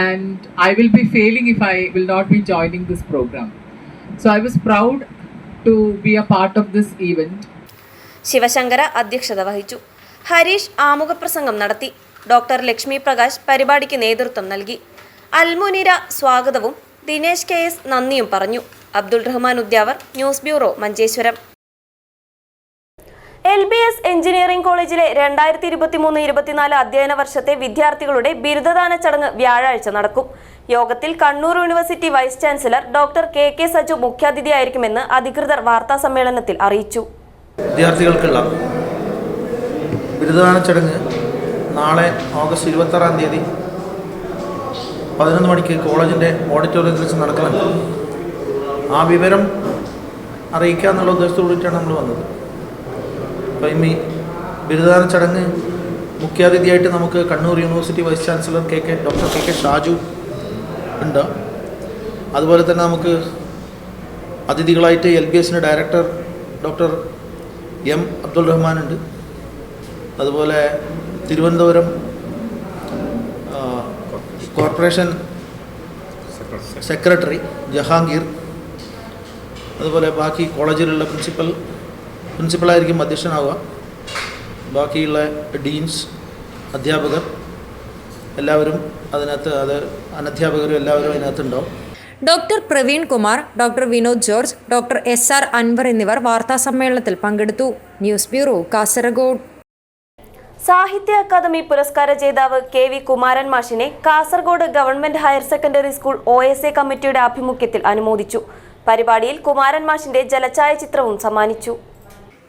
and I will be failing if I will not be joining this program. So I was proud to be a part of this event. Sivasankara അധ്യക്ഷത വഹിച്ചു. ഹരീഷ് ആമുഖപ്രസംഗം നടത്തി. Doctor Lakshmi Prakash പരിപാടിക്ക് നേതൃത്വം നൽകി. അൽമുനിര സ്വാഗതവും Dinesh KS നന്ദിയും പറഞ്ഞു. Abdul Rahman Udyavar, news bureau, Manjeshwaram. LBS engineering കോളേജിലെ 2023-24 അധ്യയന വർഷത്തെ വിദ്യാർത്ഥികളുടെ ബിരുദദാന ചടങ്ങ് വ്യാഴാഴ്ച നടക്കും. യോഗത്തിൽ Kannur university vice chancellor doctor KK Saju മുഖ്യാതിഥിയായിരിക്കുമെന്ന് അധികൃതർ വാർത്താ സമ്മേളനത്തിൽ അറിയിച്ചു. വിദ്യാർത്ഥികൾക്കുള്ള ബിരുദദാന ചടങ്ങ് നാളെ ഓഗസ്റ്റ് 26-ാം തീയതി 11 മണിക്ക് കോളേജിൻ്റെ ഓഡിറ്റോറിയത്തിൽ വെച്ച് നടക്കുന്നുണ്ട്. ആ വിവരം അറിയിക്കുക എന്നുള്ള ഉദ്ദേശത്തോടുകൂടിയിട്ടാണ് നമ്മൾ വന്നത്. അപ്പം ഈ ബിരുദദാന ചടങ്ങ് മുഖ്യാതിഥിയായിട്ട് നമുക്ക് Kannur university vice chancellor doctor K K Shaju ഉണ്ട്. അതുപോലെ തന്നെ നമുക്ക് അതിഥികളായിട്ട് LBSൻ്റെ director doctor M Abdul Rahman ഉണ്ട്. അതുപോലെ തിരുവനന്തപുരം കോർപ്പറേഷൻ സെക്രട്ടറി ജഹാംഗീർ, അതുപോലെ ബാക്കി കോളേജിലുള്ള പ്രിൻസിപ്പളായിരിക്കും അധ്യക്ഷനാവുക. ബാക്കിയുള്ള ഡീൻസ്, അധ്യാപകർ എല്ലാവരും അതിനകത്ത്, അനധ്യാപകരും എല്ലാവരും അതിനകത്തുണ്ടാവും. Doctor Praveen Kumar, doctor Vinod George, doctor SR Anwar എന്നിവർ വാർത്താസമ്മേളനത്തിൽ പങ്കെടുത്തു. News bureau, Kasaragod. സാഹിത്യ അക്കാദമി പുരസ്കാര ജേതാവ് KV കുമാരൻ മാഷിനെ Kasaragod government higher secondary school OSA കമ്മിറ്റിയുടെ ആഭിമുഖ്യത്തിൽ അനുമോദിച്ചു. പരിപാടിയിൽ കുമാരൻ മാഷിന്റെ ജലഛായ ചിത്രവും സമ്മാനിച്ചു.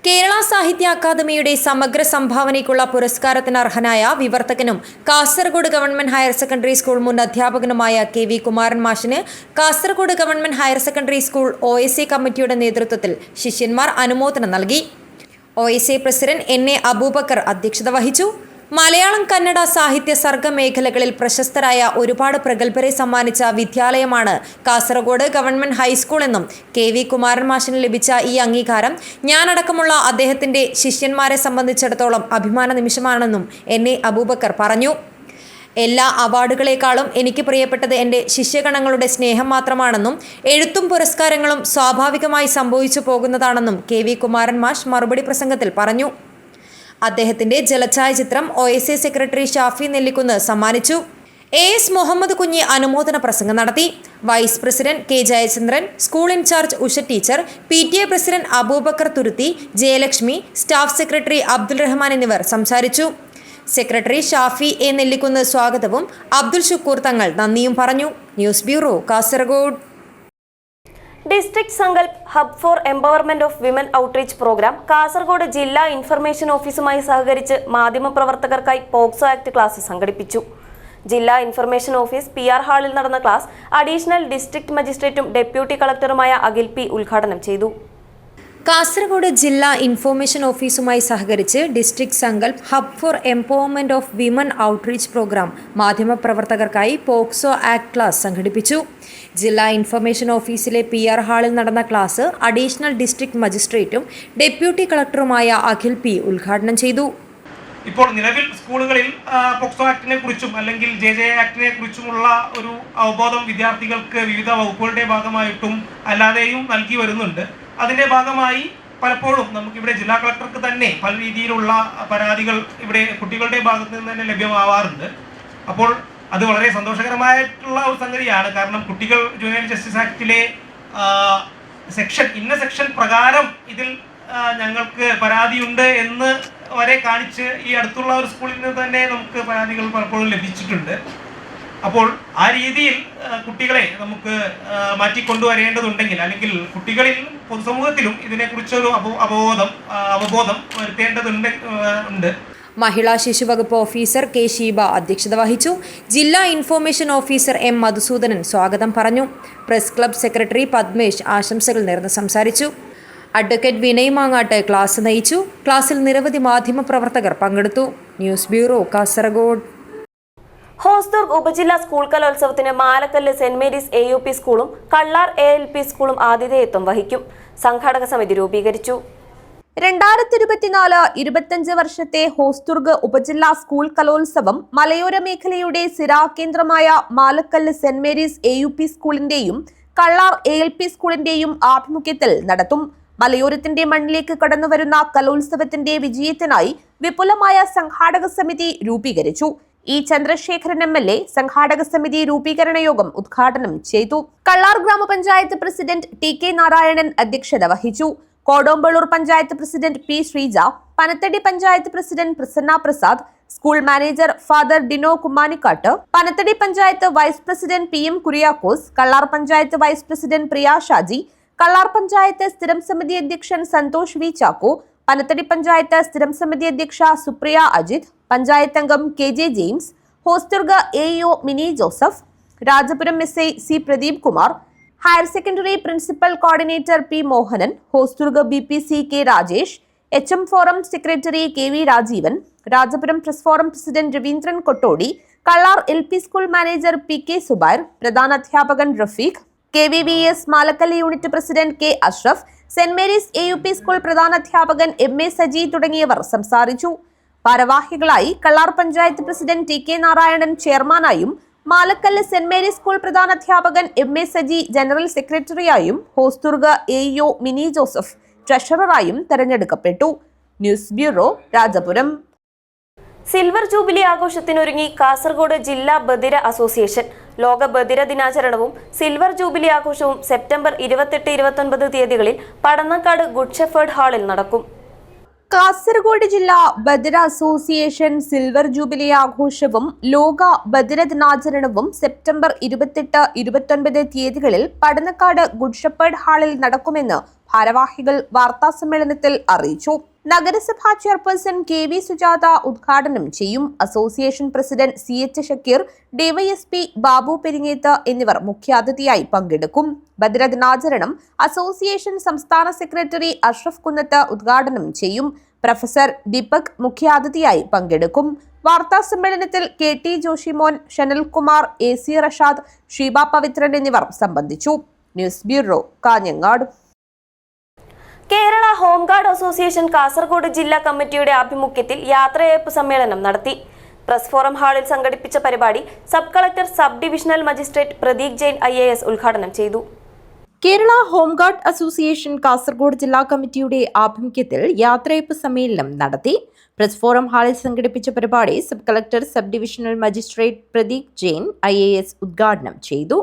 കേരള സാഹിത്യ അക്കാദമിയുടെ സമഗ്ര സംഭാവനയ്ക്കുള്ള പുരസ്കാരത്തിന് അർഹനായ വിവർത്തകനും Kasaragod government higher secondary school മുൻ അധ്യാപകനുമായ KV കുമാരൻ മാഷിന് Kasaragod government higher secondary school OSA കമ്മിറ്റിയുടെ നേതൃത്വത്തിൽ ശിഷ്യന്മാർ അനുമോദനം നൽകി. OSA പ്രസിഡന്റ് NA അബൂബക്കർ അധ്യക്ഷത വഹിച്ചു. മലയാളം, കന്നഡ സാഹിത്യ സർഗ മേഖലകളിൽ പ്രശസ്തരായ ഒരുപാട് പ്രഗത്ഭരെ സമ്മാനിച്ച വിദ്യാലയമാണ് കാസർഗോഡ് ഗവൺമെന്റ് ഹൈസ്കൂൾ എന്നും KV കുമാരൻ മാഷിന് ലഭിച്ച ഈ അംഗീകാരം ഞാനടക്കമുള്ള അദ്ദേഹത്തിന്റെ ശിഷ്യന്മാരെ സംബന്ധിച്ചിടത്തോളം അഭിമാന നിമിഷമാണെന്നും NA അബൂബക്കർ പറഞ്ഞു. എല്ലാ അവാർഡുകളെക്കാളും എനിക്ക് പ്രിയപ്പെട്ടത് എൻ്റെ ശിഷ്യഗണങ്ങളുടെ സ്നേഹം മാത്രമാണെന്നും എഴുത്തും പുരസ്കാരങ്ങളും സ്വാഭാവികമായി സംഭവിച്ചു പോകുന്നതാണെന്നും KV കുമാരൻ മാഷ് മറുപടി പ്രസംഗത്തിൽ പറഞ്ഞു. അദ്ദേഹത്തിന്റെ ജലഛായ ചിത്രം OSA സെക്രട്ടറി ഷാഫി നെല്ലിക്കുന്ന് സമ്മാനിച്ചു. AS മുഹമ്മദ് കുഞ്ഞി അനുമോദന പ്രസംഗം നടത്തി. Vice president K Jayachandran, school in charge Usha teacher, PTA president Aboobacker Thuruthi, Jayalakshmi, staff secretary Abdul Rahman എന്നിവർ സംസാരിച്ചു. സെക്രട്ടറി ഷാഫി A നെല്ലിക്കുന്ന് സ്വാഗതവും അബ്ദുൾ ഷുക്കൂർ തങ്ങൾ നന്ദിയും പറഞ്ഞു. News bureau, Kasaragod. District Sankalp hub for empowerment of women outreach programme Kasaragod ജില്ലാ ഇൻഫർമേഷൻ ഓഫീസുമായി സഹകരിച്ച് മാധ്യമപ്രവർത്തകർക്കായി പോക്സോ ആക്ട് ക്ലാസ് സംഘടിപ്പിച്ചു. ജില്ലാ ഇൻഫർമേഷൻ ഓഫീസ് PR ഹാളിൽ നടന്ന ക്ലാസ് അഡീഷണൽ ഡിസ്ട്രിക്ട് മജിസ്ട്രേറ്റും ഡെപ്യൂട്ടി കളക്ടറുമായ അഖിൽ P ഉദ്ഘാടനം ചെയ്തു. കാസർഗോഡ് ജില്ലാ ഇൻഫർമേഷൻ ഓഫീസുമായി സഹകരിച്ച് district Sankalp hub for empowerment of women outreach programme മാധ്യമപ്രവർത്തകർക്കായി പോക്സോ ആക്ട് ക്ലാസ് സംഘടിപ്പിച്ചു. ജില്ലാ ഇൻഫർമേഷൻ ഓഫീസിലെ PR ഹാളിൽ നടന്ന ക്ലാസ് അഡീഷണൽ ഡിസ്ട്രിക്ട് മജിസ്ട്രേറ്റും ഡെപ്യൂട്ടി കളക്ടറുമായ അഖിൽ P ഉദ്ഘാടനം ചെയ്തു. ഇപ്പോൾ നിലവിൽ സ്കൂളുകളിൽ പോക്സോ ആക്ടിനെ കുറിച്ചും അല്ലെങ്കിൽ JJ ആക്ടിനെ കുറിച്ചുമുള്ള ഒരു അവബോധം വിദ്യാർത്ഥികൾക്ക് വിവിധ വകുപ്പുകളുടെ ഭാഗമായിട്ടും അല്ലാതെയും നൽകി വരുന്നുണ്ട്. അതിൻ്റെ ഭാഗമായി പലപ്പോഴും നമുക്കിവിടെ ജില്ലാ കളക്ടർക്ക് തന്നെ പല രീതിയിലുള്ള പരാതികൾ ഇവിടെ കുട്ടികളുടെ ഭാഗത്ത് നിന്ന് തന്നെ ലഭ്യമാവാറുണ്ട്. അപ്പോൾ അത് വളരെ സന്തോഷകരമായിട്ടുള്ള ഒരു സംഗതിയാണ്. കാരണം കുട്ടികൾ ജുവനൈൽ ജസ്റ്റിസ് ആക്ടിലെ ഇന്ന സെക്ഷൻ പ്രകാരം ഇതിൽ ഞങ്ങൾക്ക് പരാതിയുണ്ട് എന്ന് വരെ കാണിച്ച് ഈ അടുത്തുള്ള ഒരു സ്കൂളിൽ നിന്ന് തന്നെ നമുക്ക് പരാതികൾ പലപ്പോഴും ലഭിച്ചിട്ടുണ്ട്. അപ്പോൾ ആ രീതിയിൽ കുട്ടികളെ നമുക്ക് മാറ്റിക്കൊണ്ടുവരേണ്ടതുണ്ടെങ്കിൽ അല്ലെങ്കിൽ കുട്ടികളിൽ പൊതുസമൂഹത്തിലും ഇതിനെക്കുറിച്ചൊരു അവബോധം വരുത്തേണ്ടതുണ്ട്. മഹിളാ ശിശു വകുപ്പ് ഓഫീസർ K ഷീബ അധ്യക്ഷത വഹിച്ചു. ജില്ലാ ഇൻഫർമേഷൻ ഓഫീസർ M മധുസൂദനൻ സ്വാഗതം പറഞ്ഞു. പ്രസ് ക്ലബ് സെക്രട്ടറി പദ്മേഷ് ആശംസകൾ നേർന്ന് സംസാരിച്ചു. അഡ്വക്കേറ്റ് വിനയ് മാങ്ങാട്ട് ക്ലാസ് നയിച്ചു. ക്ലാസ്സിൽ നിരവധി മാധ്യമപ്രവർത്തകർ പങ്കെടുത്തു. News bureau, Kasaragod. ഹോസ്ദുർഗ് ഉപജില്ലാ സ്കൂൾ കലോത്സവത്തിന് മാലക്കല്ല് സെന്റ് മേരീസ് AUP സ്കൂളും കള്ളാർ ALP സ്കൂളും ആതിഥേയത്വം വഹിക്കും. സംഘാടക സമിതി രൂപീകരിച്ചു. 2024-25 വർഷത്തെ ഹോസ്ദുർഗ് ഉപജില്ലാ സ്കൂൾ കലോത്സവം മലയോര മേഖലയുടെ സിരാകേന്ദ്രമായ മാലക്കല്ല് സെന്റ് മേരീസ് AUP സ്കൂളിന്റെയും കള്ളാർ ALP സ്കൂളിന്റെയും ആഭിമുഖ്യത്തിൽ നടത്തും. മലയോരത്തിന്റെ മണ്ണിലേക്ക് കടന്നുവരുന്ന കലോത്സവത്തിന്റെ വിജയത്തിനായി വിപുലമായ സംഘാടക സമിതി രൂപീകരിച്ചു. E. ചന്ദ്രശേഖരൻ MLA സംഘാടക സമിതി രൂപീകരണ യോഗം ഉദ്ഘാടനം ചെയ്തു. കള്ളാർ ഗ്രാമപഞ്ചായത്ത് പ്രസിഡന്റ് TK നാരായണൻ അധ്യക്ഷത വഹിച്ചു. Kodombalur panchayat president P. Sreeja, Panathady panchayat president Prasanna Prasad, school manager father Dino Kummanikkatt, Panathady panchayat vice president PM Kuriakose, Kallar panchayat vice president Priya Shaji, Kallar panchayat സ്ഥിരം സമിതി അധ്യക്ഷൻ സന്തോഷ് V. ചാക്കോ, പനത്തടി പഞ്ചായത്ത് സ്ഥിരം സമിതി അധ്യക്ഷ സുപ്രിയ അജിത്, പഞ്ചായത്ത് അംഗം KJ James, Hosdurg AEO Mini Joseph, Rajapuram SI C. Pradeep Kumar, higher secondary principal coordinator P. Mohanan, Hosdurg BPC K. Rajesh, HM forum secretary KV Rajeevan, Rajapuram press forum president Raveendran Kottodi, Kallar LP school manager PK Subair, പ്രധാനാധ്യാപകൻ Rafeeq, KVVS Malakkallu unit president K Ashraf, saint Mary's AUP school പ്രധാനാധ്യാപകൻ MA Saji തുടങ്ങിയവർ സംസാരിച്ചു. ഭാരവാഹികളായി Kallar panchayat president TK Narayanan ചെയർമാനായും, Malakkallu saint Mary's school പ്രധാനാധ്യാപകൻ MA Saji general സെക്രട്ടറിയായും, Hosdurg AEO Mini Joseph ട്രഷററായും തെരഞ്ഞെടുക്കപ്പെട്ടു. News bureau, Rajapuram. Silver jubilee ആഘോഷത്തിനൊരുങ്ങി കാസർഗോഡ് ജില്ലാ ബധിര അസോസിയേഷൻ. ലോക ബധിര ദിനാചരണവും സിൽവർ ജൂബിലി ആഘോഷവും സെപ്റ്റംബർ 28-29 തീയതികളിൽ പടന്നക്കാട് ഗുഡ് ഷെഫേർഡ് ഹാളിൽ നടക്കും. കാസർഗോഡ് ജില്ലാ ബധിര അസോസിയേഷൻ സിൽവർ ജൂബിലി ആഘോഷവും ലോക ബധിര ദിനാചരണവും സെപ്റ്റംബർ 28-29 തീയതികളിൽ പടന്നക്കാട് ഗുഡ് ഷെഫേർഡ് ഹാളിൽ നടക്കുമെന്ന് ഭാരവാഹികൾ വാർത്താസമ്മേളനത്തിൽ അറിയിച്ചു. നഗരസഭാ ചെയർപേഴ്സൺ KV സുജാത ഉദ്ഘാടനം ചെയ്യും. Association president CH Shakir, DYSP Babu Peringeth എന്നിവർ മുഖ്യാതിഥിയായി പങ്കെടുക്കും. ബധിര ദിനാചരണം അസോസിയേഷൻ സംസ്ഥാന സെക്രട്ടറി അഷ്റഫ് കുന്നത്ത് ഉദ്ഘാടനം ചെയ്യും. പ്രൊഫസർ ദീപക് മുഖ്യാതിഥിയായി പങ്കെടുക്കും. വാർത്താ സമ്മേളനത്തിൽ KT ജോഷിമോൻ, ഷനൽകുമാർ, AC റഷാദ്, ഷീബ പവിത്രൻ എന്നിവർ സംബന്ധിച്ചു. News bureau, Kanhangad. Kerala home guard association Kasaragod ജില്ലാ കമ്മിറ്റിയുടെ ആഭിമുഖ്യത്തിൽ യാത്രയയപ്പ് സമ്മേളനം നടത്തി. പ്രസ് ഫോറം ഹാളിൽ സംഘടിപ്പിച്ച പരിപാടി sub collector sub divisional magistrate Pradeep Jain IAS ഉദ്ഘാടനം ചെയ്തു. കേരള ഹോംഗാർഡ് അസോസിയേഷൻ കാസർഗോഡ് ജില്ലാ കമ്മിറ്റിയുടെ ആഭിമുഖ്യത്തിൽ യാത്രയയപ്പ് സമ്മേളനം നടത്തി. പ്രസ് ഫോറം ഹാളിൽ സംഘടിപ്പിച്ച പരിപാടി sub collector sub divisional magistrate Pradeep Jain IAS ഉദ്ഘാടനം ചെയ്തു.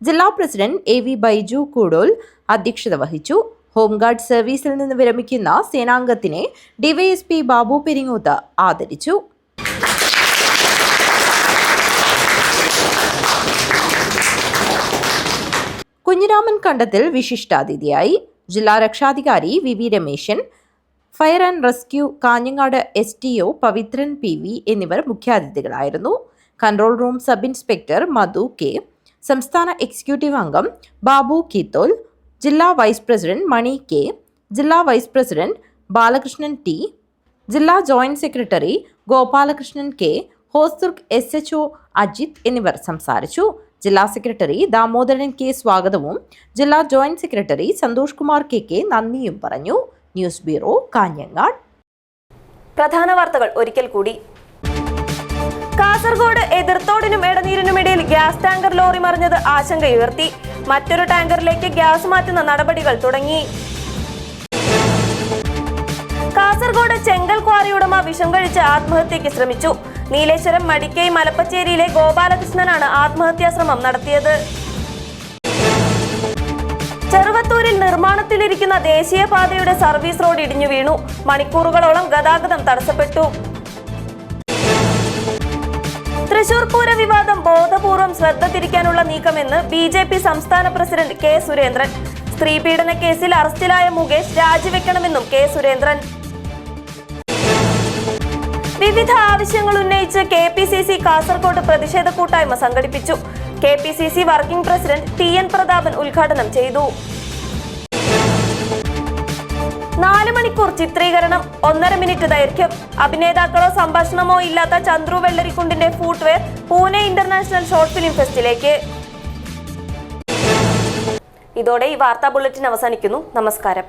ജില്ലാ പ്രസിഡന്റ് AV ബൈജു കൂടോൽ അധ്യക്ഷത വഹിച്ചു. ഹോംഗാർഡ് സർവീസിൽ നിന്ന് വിരമിക്കുന്ന സേനാംഗത്തിനെ DYSP ബാബു പെരിങ്ങോത്ത് ആദരിച്ചു. കുഞ്ഞിരാമൻ കണ്ടത്തിൽ വിശിഷ്ടാതിഥിയായി. ജില്ലാ രക്ഷാധികാരി VV Rameshan, fire and rescue Kanhangad STO Pavithran PV എന്നിവർ മുഖ്യാതിഥികളായിരുന്നു. Control room sub inspector Madhu K, സംസ്ഥാന എക്സിക്യൂട്ടീവ് അംഗം ബാബു കീത്തോൽ, ജില്ലാ വൈസ് പ്രസിഡന്റ് മണി K, ജില്ലാ വൈസ് പ്രസിഡന്റ് ബാലകൃഷ്ണൻ T, ജില്ലാ joint secretary Gopalakrishnan K, Hosdurg SHO Ajith എന്നിവർ സംസാരിച്ചു. ജില്ലാ സെക്രട്ടറി ദാമോദരൻ K സ്വാഗതവും ജില്ലാ joint secretary Santhosh Kumar KK നന്ദിയും പറഞ്ഞു. News bureau, Kanhangad. പ്രധാന വാർത്തകൾ ഒരിക്കൽ കൂടി. കാസർഗോഡ് എതിർത്തോടിനും എടനീരിനുമിടയിൽ ഗ്യാസ് ടാങ്കർ ലോറി മറിഞ്ഞത് ആശങ്കയുയർത്തി. മറ്റൊരു ടാങ്കറിലേക്ക് ഗ്യാസ് മാറ്റുന്ന നടപടികൾ തുടങ്ങി. കാസർഗോഡ് ചെങ്കൽ ക്വാറി ഉടമ വിഷം കഴിച്ച് ആത്മഹത്യയ്ക്ക് ശ്രമിച്ചു. നീലേശ്വരം മടിക്കൈ മലപ്പച്ചേരിയിലെ ഗോപാലകൃഷ്ണനാണ് ആത്മഹത്യാശ്രമം നടത്തിയത്. ചെറുവത്തൂരിൽ നിർമ്മാണത്തിലിരിക്കുന്ന ദേശീയപാതയുടെ സർവീസ് റോഡ് ഇടിഞ്ഞു വീണു. മണിക്കൂറുകളോളം ഗതാഗതം തടസ്സപ്പെട്ടു. തൃശൂർ പൂര വിവാദം ബോധപൂർവം ശ്രദ്ധ തിരിക്കാനുള്ള നീക്കമെന്ന് BJP സംസ്ഥാന പ്രസിഡന്റ് K സുരേന്ദ്രൻ. സ്ത്രീപീഡന കേസിൽ അറസ്റ്റിലായ മുകേഷ് രാജിവെക്കണമെന്നും K സുരേന്ദ്രൻ. വിവിധ ആവശ്യങ്ങൾ ഉന്നയിച്ച് KPCC കാസർഗോഡ് പ്രതിഷേധ കൂട്ടായ്മ സംഘടിപ്പിച്ചു. KPCC working president TN Prathapan ഉദ്ഘാടനം ചെയ്തു. 4 മണിക്കൂർ ചിത്രീകരണം, 1.5 മിനിറ്റ് ദൈർഘ്യം. അഭിനേതാക്കളോ സംഭാഷണമോ ഇല്ലാത്ത ചന്ദ്രു വെള്ളരിക്കുണ്ടിന്റെ footwear Pune international short film ഫെസ്റ്റിലേക്ക്. ഇതോടെ ഈ വാർത്താ ബുള്ളറ്റിൻ അവസാനിക്കുന്നു. നമസ്കാരം.